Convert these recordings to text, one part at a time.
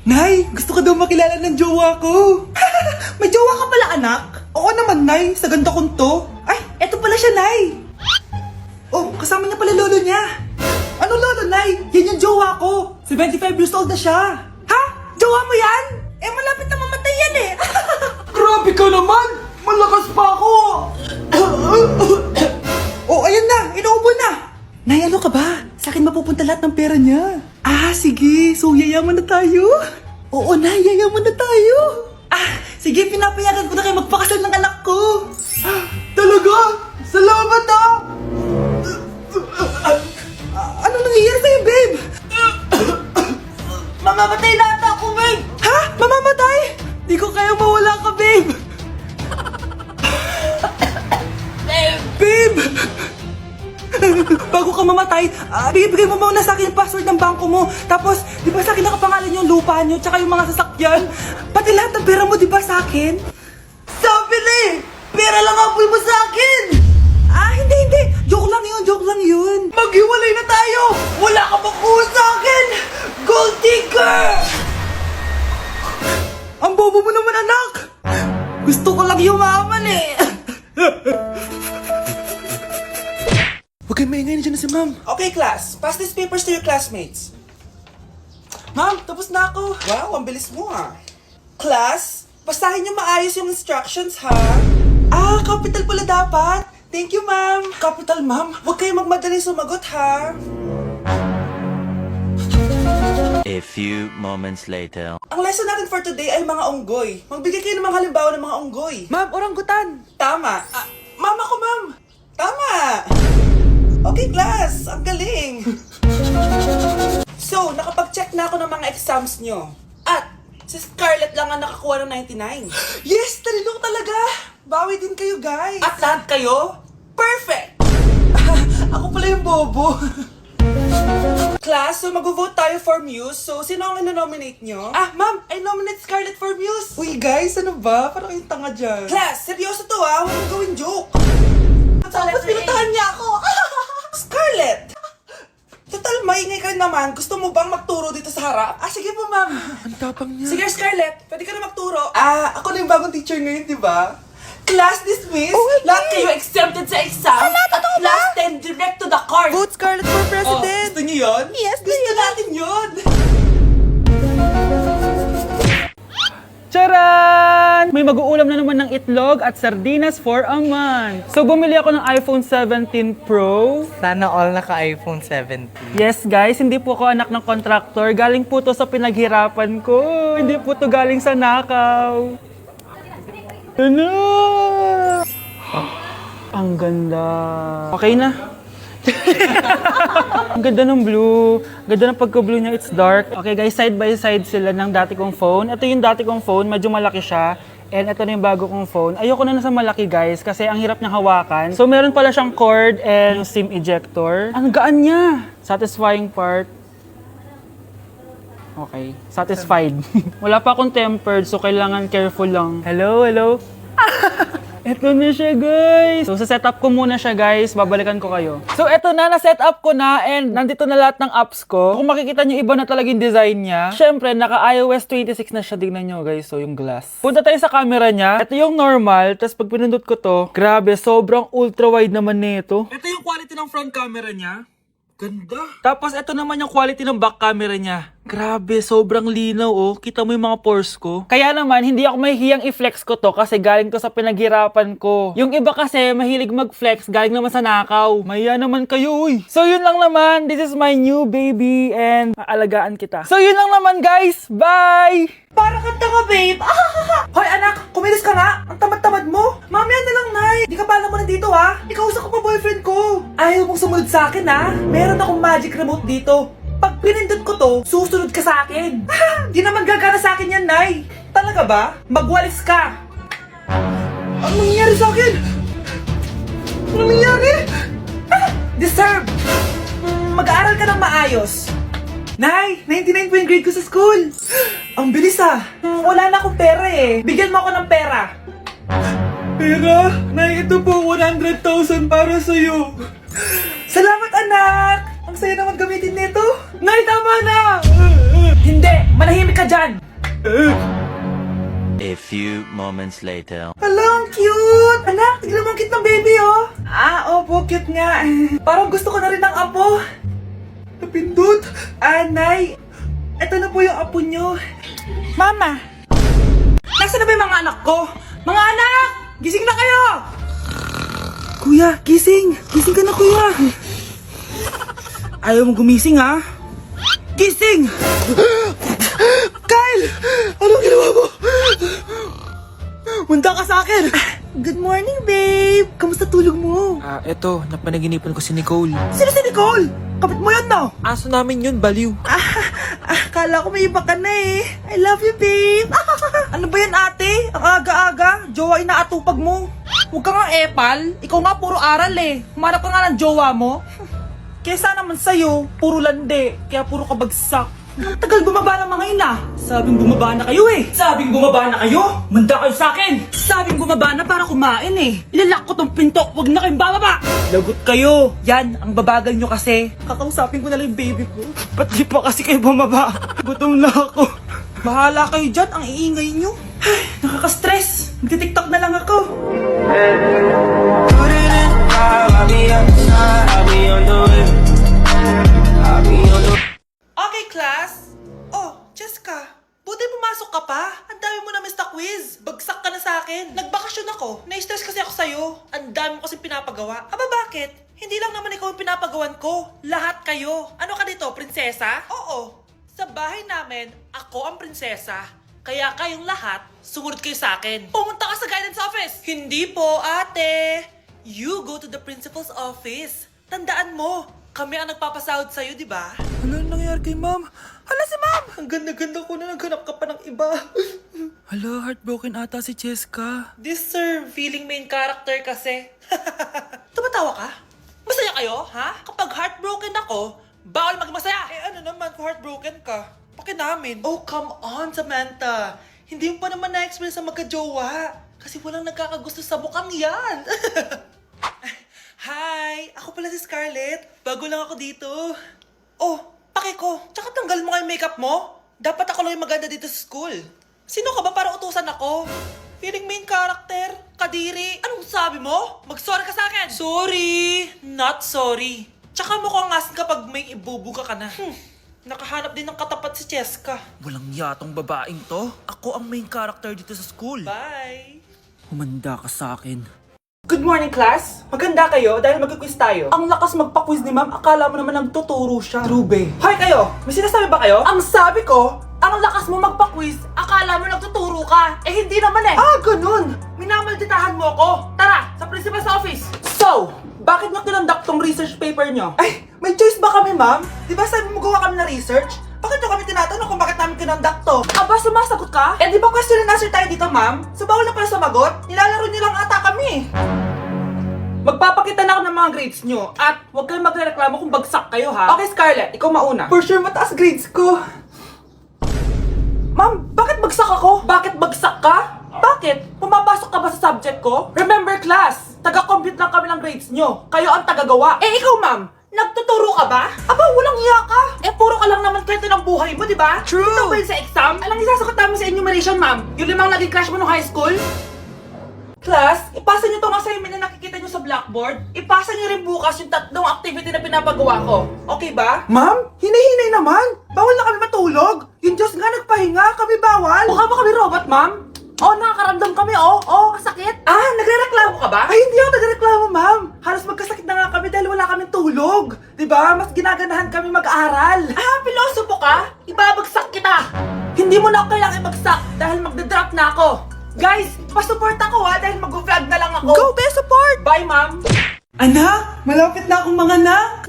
Nay, gusto ko daw makilala ng jowa ko. May jowa ka pala, anak? Oo naman, Nay. Sa ganda kong to. Ay, eto pala siya, Nay. Oh, kasama niya pala lolo niya. Ano lolo, Nay? Yan yung jowa ko. 75 years old na siya. Ha? Jowa mo yan? Eh, malapit na mamatay yan eh. Grabe ka naman! Malakas pa ako! Oh, ayan na! Inuubo na! Nay, ano ka ba? Sa akin mapupunta lahat ng pera niya. Ah, sige. So, yayaman na tayo? Oo, Nay. Yayaman na tayo. Ah, sige. Pinapayagan ko na kayo magpakasal ng anak ko. Talaga? Salamat ah! Ano nangyayari sa'yo, babe? Mamamatay na ata ako, babe! Ha? Mamamatay? Di ko kaya mawala ka, babe! Babe! Bago ka mamatay, bigay mo muna sa akin yung password ng bangko mo. Tapos, di ba sa akin nakapangalan yung lupa nyo, tsaka yung mga sasakyan? Pati lahat ng pera mo, di ba sa akin? Sabi na eh! Pera lang ang apoy mo sa akin! Ah, hindi. Joke lang yun. Maghiwalay na tayo! Wala ka makuha sa akin! Gold digger! Ang bobo mo naman, anak! Gusto ko lang yumaman eh! Huwag kayo maingay, nandiyan na si ma'am. Okay, class. Pass these papers to your classmates. Ma'am, tapos na ako. Wow, ang bilis mo ah. Class, basahin niyo maayos yung instructions ha. Ah, capital pala dapat. Thank you, ma'am. Capital, ma'am. Huwag kayo magmadali sumagot ha. A few moments later. Ang lesson natin for today ay mga unggoy. Magbigay kayo ng mga halimbawa ng mga unggoy. Ma'am, oranggutan. Tama. Ma'am ako, ma'am. Tama. Okay, class. Ang galing. So, nakapag-check na ako ng mga exams nyo. At, si Scarlett lang ang nakakuha ng 99. Yes! Talino talaga! Bawi din kayo, guys. At lahat kayo? Perfect! Ako pala yung bobo. Class, so mag-vote tayo for Muse. So, sino ang ino-nominate nyo? Ah, ma'am, I nominate Scarlett for Muse. Uy, guys, ano ba? Parang yung tanga dyan. Class, seryoso to ha. Huwag mong gawin joke. Tapos pinutahan niya ako. Scarlett! Total, maingay ka naman. Gusto mo bang magturo dito sa harap? Ah, sige po, ma'am. Ang tapang niya. Sige, Scarlett. Pwede ka na magturo. Ah, ako na yung bagong teacher ngayon, di ba? Class dismissed. Lahat kayo exempted sa exam. At class 10 direct to the card. Vote Scarlett for president! Gusto niyo yun? Yes, Gusto natin yun. Charan! May mag-uulam na naman ng itlog at sardinas for a month. So, bumili ako ng iPhone 17 Pro. Sana all naka-iPhone 17. Yes, guys, hindi po ako anak ng contractor. Galing po to sa pinaghirapan ko. Hindi po to galing sa nakaw. Ano? Ang ganda. Okay na. Ang ganda ng blue. Ganda ng pagka-blue niya. It's dark. Okay guys, side by side sila ng dati kong phone. Ito yung dati kong phone. Medyo malaki siya. And ito na yung bago kong phone. Ayoko na nasa malaki guys kasi ang hirap niyang hawakan. So meron pala siyang cord and yung SIM ejector. Ang gaan niya. Satisfying part. Okay. Satisfied. Wala pa akong tempered so kailangan careful lang. Hello? Eto na siya, guys. So, sa setup ko muna siya, guys. Babalikan ko kayo. So, eto na. Na-setup ko na and nandito na lahat ng apps ko. Kung makikita nyo, iba na talaga yung design niya. Siyempre, naka-iOS 26 na siya. Tignan nyo, guys. So, yung glass. Punta tayo sa camera niya. Ito yung normal. Tapos, pag pinindot ko to, grabe, sobrang ultra-wide naman nito. Ito yung quality ng front camera niya. Ganda. Tapos, ito naman yung quality ng back camera niya. Grabe, sobrang linaw oh. Kita mo yung mga pores ko. Kaya naman, hindi ako mahihiyang i-flex ko to kasi galing to sa pinaghirapan ko. Yung iba kasi, mahilig mag-flex, galing naman sa nakaw. Mahiya naman kayo, uy. So yun lang naman, this is my new baby and aalagaan kita. So yun lang naman guys, bye! Para kang tanga, babe. Hoy, anak, kumilos ka nga. Ang tamad-tamad mo. Mamaya na lang, Nay. Di ka pala mo nandito, ha? Ikausap ko pa boyfriend ko. Ayaw mong sumunod sa akin, ha? Meron akong magic remote dito. Pag pinindot ko to, susunod ka sa akin. Di naman gagana sa akin yan, Nay. Talaga ba? Magwalis ka. Ano nangyayari sa akin? Ano nangyayari? Deserve. Mag-aaral ka ng maayos. Nay, 99 po yung grade ko sa school. Ang bilis ah. Wala na akong pera eh. Bigyan mo ako ng pera. Pera? Nay, ito po 100,000 para sa'yo. Salamat anak. Ang saya naman gamitin nito. Nay, tama na! Hindi! Manahimik ka dyan! A few moments later. Hala, ang cute! Anak, tignan mo ang cute ng baby, oh! Opo, cute nga. Parang gusto ko na rin ng apo. Napindot! Nay, eto na po yung apo nyo. Mama! Nasaan na ba yung mga anak ko? Mga anak! Gising na kayo! Kuya, gising! Gising ka na, kuya! Ayaw mo gumising, ha? Gising! Kyle! Anong ginawa mo? Munda ka sa akin! Good morning, babe! Kamusta tulog mo? Eto, napanaginipan ko si Nicole. Sino si Nicole? Kapit mo yun, no? Aso namin yun, baliw. Kala ko may iba ka na eh. I love you, babe. Ano ba yan, ate? Ang aga-aga. Jowa inaatupag mo. Huwag ka nga epal. Ikaw nga puro aral eh. Humanap ka nga ng jowa mo. Kesa naman sa'yo, puro lande. Kaya puro kabagsak. Ang tagal bumaba ng mga ina. Sabing bumaba na kayo eh. Sabing bumaba na kayo. Manda kayo sa akin. Sabing bumaba na para kumain eh. Ilalak ko tong pinto. Huwag na kayong bababa. Lagot kayo. Yan, ang babagal nyo kasi. Kakausapin ko na lang yung baby ko. Ba't di pa kasi kayo bumaba? Gutom na ako. Bahala kayo dyan. Ang iingay nyo. Ay, nakaka-stress. Magti-tiktok na lang ako. Okay, class. Oh, Jessica. Buti pumasok ka pa. Ang dami mo na miss na quiz. Bagsak ka na sa akin. Nagbakasyon ako. Na-stress kasi ako sa'yo. Ang dami mo kasi pinapagawa. Aba, bakit? Hindi lang naman ikaw ang pinapagawan ko. Lahat kayo. Ano ka dito, prinsesa? Oo. Sa bahay namin, ako ang prinsesa. Kaya kayong lahat, sumunod kayo sa akin. Pumunta ka sa guidance office. Hindi po, ate. You go to the principal's office. Tandaan mo, kami ang nagpapasahod sa'yo, di ba? Ano nangyari kay ma'am? Hala si ma'am! Ang ganda-ganda ko na naghanap ka pa ng iba. Hala, heartbroken ata si Jessica. This sir, feeling main character kasi. Tumatawa ka? Masaya kayo, ha? Kapag heartbroken ako, bawal maging masaya. Eh ano naman kung heartbroken ka? Paki namin. Oh, come on, Samantha. Hindi mo pa naman na-experience ang magka-jowa. Kasi walang nagkakagusto sa mukhang yan. Hi! Ako pala si Scarlett. Bago lang ako dito. Oh, pake ko. Tsaka tanggal mo nga yung makeup mo. Dapat ako lang yung maganda dito sa school. Sino ka ba para utusan ako? Feeling main character? Kadiri? Anong sabi mo? Mag-sorry ka sa akin! Sorry! Not sorry. Tsaka mukhang asin kapag may ibubuga ka na. Nakahanap din ng katapat si Cheska. Walang yatong babaeng to. Ako ang main character dito sa school. Bye! Humanda ka sa akin. Good morning, class! Maganda kayo dahil mag-quiz tayo. Ang lakas magpa-quiz ni ma'am, akala mo naman nagtuturo siya. True, babe. Hoy kayo! May sinasabi ba kayo? Ang sabi ko, ang lakas mo magpa-quiz, akala mo nagtuturo ka. Eh hindi naman eh. Ganun! Minamalditahan mo ako. Tara, sa principal's office. So, bakit nyo kinonduct tong research paper nyo? Ay, may choice ba kami, ma'am? Di ba sabi mo gawa kami na research? Bakit nyo kami tinatanong kung bakit namin kinonduct to? Aba, sumasagot ka? Eh di ba question and answer tayo dito, ma'am? So bawal na pala sumagot? Nilalaro nyo lang ata kami. Magpapakita na ako ng mga grades nyo at huwag kayong magreklamo kung bagsak kayo, ha? Okay, Scarlett, ikaw mauna. For sure, mataas grades ko. Ma'am, bakit bagsak ako? Bakit bagsak ka? Bakit? Pumapasok ka ba sa subject ko? Remember, class, taga-compute lang kami ng grades nyo. Kayo ang tagagawa. Eh, ikaw, ma'am, nagtuturo ka ba? Aba, walang iya ka. Eh, puro ka lang naman kwento ng buhay mo, di ba? True. Ito ba yun sa exam? Alang isasagot namin sa enumeration, ma'am? Yung limang naging crush mo nung high school? Class, ipasa niyo tong assignment na nakikita niyo sa blackboard. Ipasa niyo rin bukas yung tatlong activity na pinapagawa ko. Okay ba? Ma'am, hinay-hinay naman. Bawal na kami matulog. Yung Diyos nga nagpahinga, kami bawal. Mukha ba kami robot, ma'am? Oo, nakakaramdam kami, kasakit. Nagrereklamo ka ba? Ay, hindi ako nagrereklamo, ma'am. Halos magkasakit na nga kami dahil wala kaming tulog. Diba? Mas ginaganahan kami mag-aral. Pilosopo ka? Ibabagsak kita. Hindi mo na ako kailangan ibagsak dahil magdadrop na ako. Guys, pasupport ako dahil mag-vlog na lang ako. Go, be support! Bye, ma'am! Anak, malapit na akong manganak.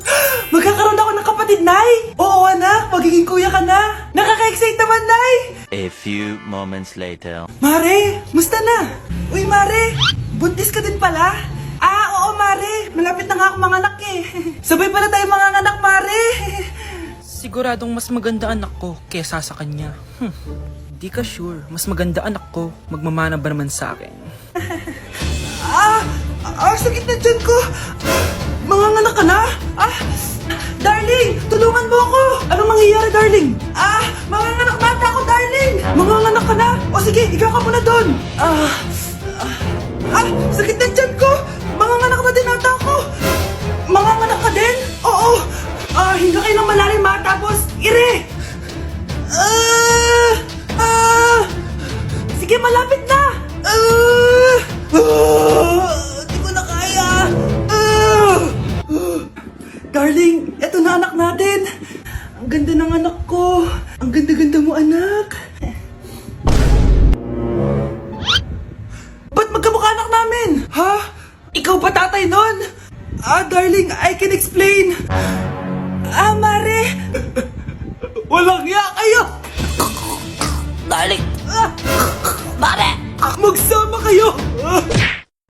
Magkakaroon ako ng kapatid, Nay. Oo, anak, magiging kuya ka na. Nakaka-excite naman, Nay. A few moments later. Mare, musta na? Uy, Mare, buntis ka din pala? Oo, Mare, malapit na nga akong manganak eh. Sabay pala tayo manganganak, Mare. Siguradong mas maganda anak ko kesa sa kanya. Di ka sure. Mas maganda anak ko. Magmamana ba naman sa akin? Sakit na dyan ko. Manganganak ka na? Ah, darling, tulungan mo ako. Anong mangyayari, darling? Ah, manganganak na ako, darling. Manganganak ka na? O sige, ikaw ka muna doon. Sakit ng tiyan ko. Manganganak na din ata ako. Manganganak ka din? Oo. Hinga kayo ng malalim ha, tapos ire. Sige, malapit na. Di ko na kaya. Darling, eto na anak natin. Ang ganda ng anak ko. Ang ganda-ganda mo, anak. Ba't magkamukha anak namin? Ha? Ikaw ba tatay nun? Darling, I can explain. Mare. Walang ya kayo. Darling. Mare. Magsama kayo.